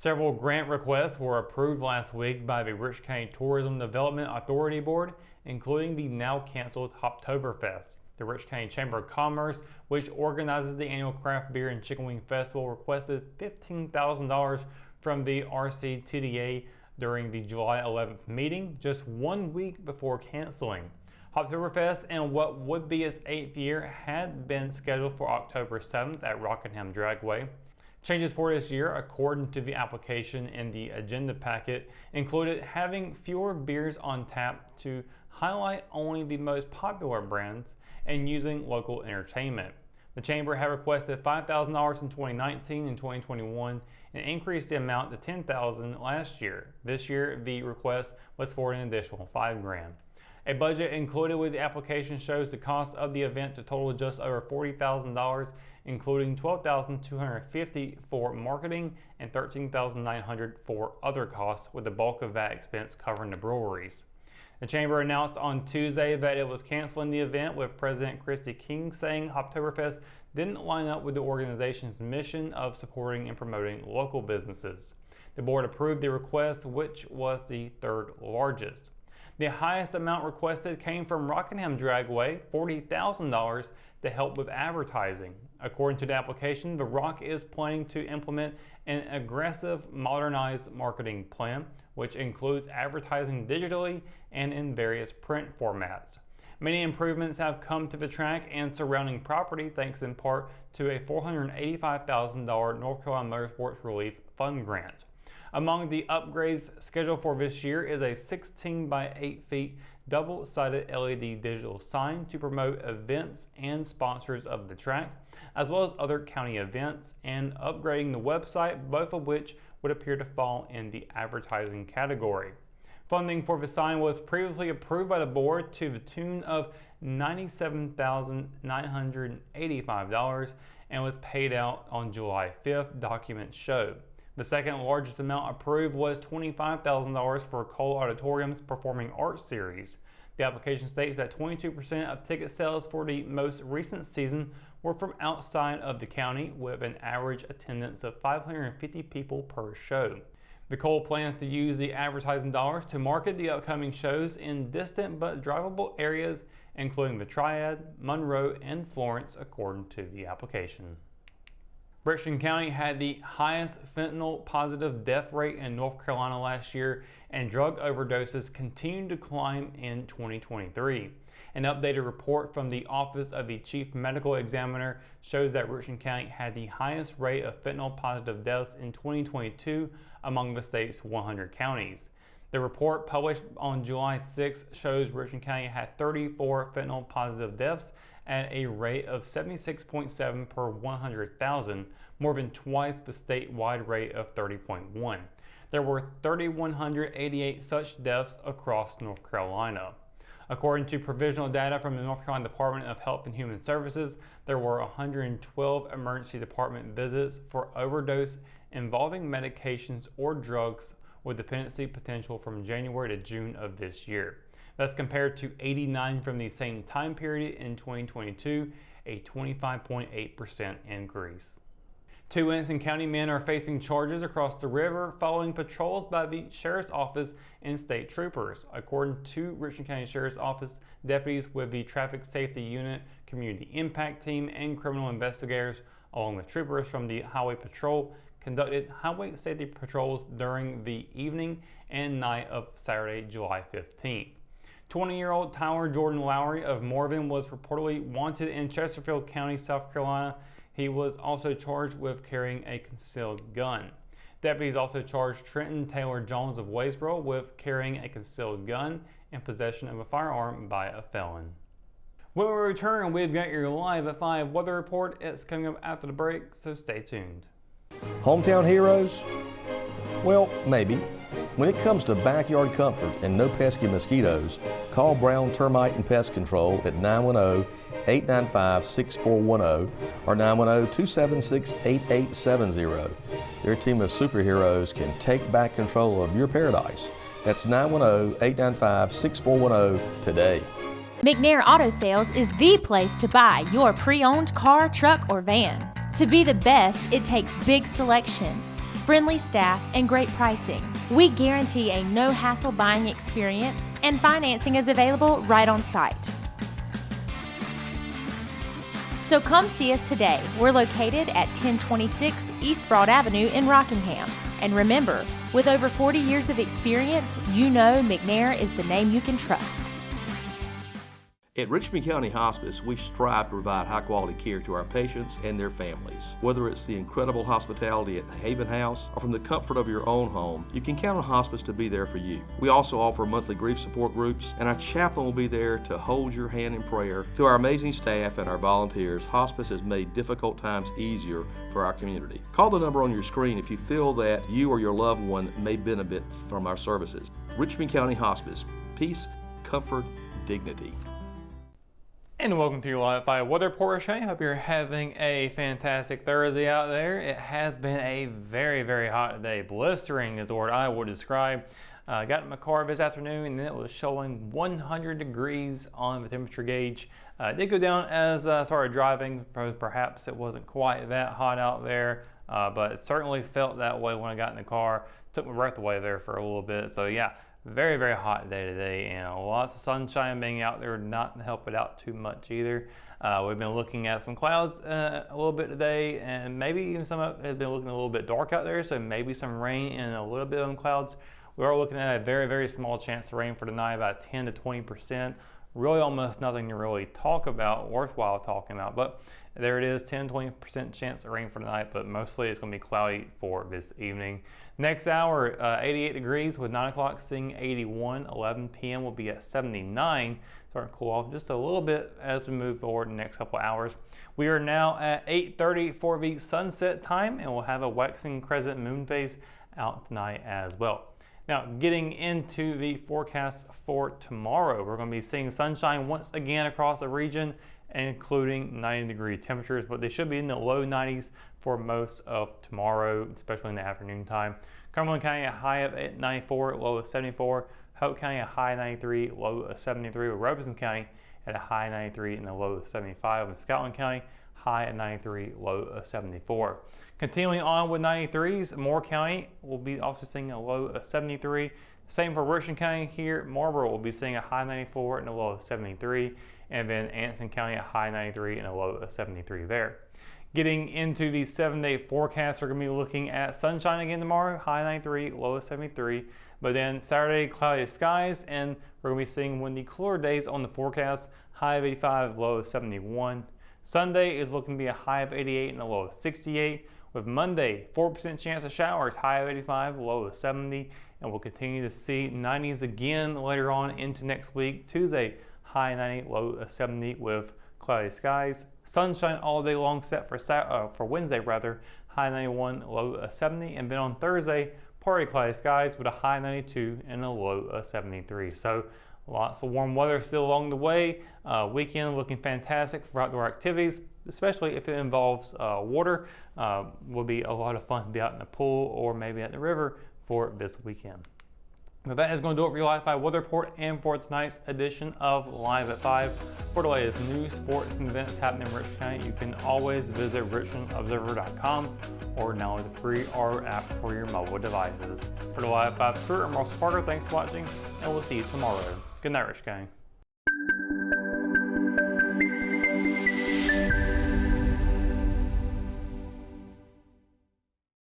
Several grant requests were approved last week by the Richmond County Tourism Development Authority Board, including the now canceled Hoptoberfest. The Richmond County Chamber of Commerce, which organizes the annual Craft Beer and Chicken Wing Festival, requested $15,000 from the RCTDA during the July 11th meeting, just 1 week before canceling. Hoptoberfest, and what would be its 8th year, had been scheduled for October 7th at Rockingham Dragway. Changes for this year, according to the application in the agenda packet, included having fewer beers on tap to highlight only the most popular brands and using local entertainment. The Chamber had requested $5,000 in 2019 and 2021 and increased the amount to $10,000 last year. This year, the request was for an additional $5,000. A budget included with the application shows the cost of the event to total just over $40,000, including $12,250 for marketing and $13,900 for other costs, with the bulk of that expense covering the breweries. The Chamber announced on Tuesday that it was canceling the event, with President Christy King saying Hoptoberfest didn't line up with the organization's mission of supporting and promoting local businesses. The board approved the request, which was the third largest. The highest amount requested came from Rockingham Dragway, $40,000, to help with advertising. According to the application, the Rock is planning to implement an aggressive, modernized marketing plan, which includes advertising digitally and in various print formats. Many improvements have come to the track and surrounding property, thanks in part to a $485,000 North Carolina Motorsports Relief Fund grant. Among the upgrades scheduled for this year is a 16 by 8 feet double-sided LED digital sign to promote events and sponsors of the track, as well as other county events, and upgrading the website, both of which would appear to fall in the advertising category. Funding for the sign was previously approved by the board to the tune of $97,985 and was paid out on July 5th, documents show. The second largest amount approved was $25,000 for Cole Auditorium's Performing Arts Series. The application states that 22% of ticket sales for the most recent season were from outside of the county, with an average attendance of 550 people per show. The Cole plans to use the advertising dollars to market the upcoming shows in distant but drivable areas, including the Triad, Monroe, and Florence, according to the application. Richmond County had the highest fentanyl positive death rate in North Carolina last year, and drug overdoses continued to climb in 2023. An updated report from the Office of the Chief Medical Examiner shows that Richmond County had the highest rate of fentanyl positive deaths in 2022 among the state's 100 counties. The report, published on July 6, shows Richmond County had 34 fentanyl positive deaths at a rate of 76.7 per 100,000, more than twice the statewide rate of 30.1. There were 3,188 such deaths across North Carolina. According to provisional data from the North Carolina Department of Health and Human Services, there were 112 emergency department visits for overdose involving medications or drugs with dependency potential from January to June of this year. That's compared to 89 from the same time period in 2022, a 25.8% increase. 2 Anson County men are facing charges across the river following patrols by the Sheriff's Office and state troopers. According to Richmond County Sheriff's Office, deputies with the Traffic Safety Unit, Community Impact Team, and criminal investigators, along with troopers from the Highway Patrol, conducted highway safety patrols during the evening and night of Saturday, July 15th. 20-year-old Tyler Jordan Lowry of Morven was reportedly wanted in Chesterfield County, South Carolina. He was also charged with carrying a concealed gun. Deputies also charged Trenton Taylor Jones of Waysboro with carrying a concealed gun and possession of a firearm by a felon. When we return, we've got your Live at 5 weather report. It's coming up after the break, so stay tuned. Hometown heroes? Well, maybe. When it comes to backyard comfort and no pesky mosquitoes, call Brown Termite and Pest Control at 910-895-6410 or 910-276-8870. Their team of superheroes can take back control of your paradise. That's 910-895-6410 today. McNair Auto Sales is the place to buy your pre-owned car, truck, or van. To be the best, it takes big selection. friendly staff, and great pricing. We guarantee a no-hassle buying experience, and financing is available right on site. So come see us today. We're located at 1026 East Broad Avenue in Rockingham. And remember, with over 40 years of experience, you know McNair is the name you can trust. At Richmond County Hospice, we strive to provide high-quality care to our patients and their families. Whether it's the incredible hospitality at the Haven House or from the comfort of your own home, you can count on hospice to be there for you. We also offer monthly grief support groups, and our chaplain will be there to hold your hand in prayer. Through our amazing staff and our volunteers, hospice has made difficult times easier for our community. Call the number on your screen if you feel that you or your loved one may benefit from our services. Richmond County Hospice. Peace, comfort, dignity. And welcome to your Live 5 Weather Report. I hope you're having a fantastic Thursday out there. It has been a very, very hot day. Blistering is the word I would describe. Got in my car this afternoon and it was showing 100 degrees on the temperature gauge. It did go down as I started driving. Perhaps it wasn't quite that hot out there, but it certainly felt that way when I got in the car. Took my breath away there for a little bit. So yeah. Very, very hot day today, and lots of sunshine being out there not help it out too much either. We've been looking at some clouds a little bit today, and maybe even some of it has been looking a little bit dark out there, so maybe some rain and a little bit of clouds. We are looking at a very, very small chance of rain for tonight, about 10 to 20%. Really almost nothing to really talk about, worthwhile talking about, but there it is, 10-20% chance of rain for tonight, but mostly it's going to be cloudy for this evening. Next hour, 88 degrees with 9 o'clock seeing 81, 11 p.m. will be at 79, starting to cool off just a little bit as we move forward in the next couple of hours. We are now at 8:30 for the sunset time, and we'll have a waxing crescent moon phase out tonight as well. Now, getting into the forecast for tomorrow, we're going to be seeing sunshine once again across the region, including 90-degree temperatures, but they should be in the low 90s for most of tomorrow, especially in the afternoon time. Cumberland County a high of 94, low of 74. Hope County a high 93, low of 73. With Robeson County at a high 93 and a low of 75. With Scotland County, high at 93, low of 74. Continuing on with 93s, Moore County will be also seeing a low of 73. Same for Richmond County here. Marlboro will be seeing a high 94 and a low of 73. And then Anson County a high 93 and a low of 73 there. Getting into the 7-day forecast, we're going to be looking at sunshine again tomorrow, high 93, low of 73. But then Saturday, cloudy skies, and we're going to be seeing windy, cooler days on the forecast, high of 85, low of 71. Sunday is looking to be a high of 88 and a low of 68. With Monday, 4% chance of showers, high of 85, low of 70. And we'll continue to see 90s again later on into next week. Tuesday, high 90, low of 70 with cloudy skies. Sunshine all day long set for Wednesday, high 91, low of 70. And then on Thursday, partly cloudy skies with a high 92 and a low of 73. So lots of warm weather still along the way. Weekend looking fantastic for outdoor activities, especially if it involves water. Will be a lot of fun to be out in the pool or maybe at the river for this weekend. But that is going to do it for your Live 5 Weather Report and for tonight's edition of Live at 5. For the latest news, sports, and events happening in Richmond County, you can always visit richmondobserver.com or download the free R app for your mobile devices. For the Live 5 crew, I'm Ross Parker. Thanks for watching, and we'll see you tomorrow. Good night, Richmond County.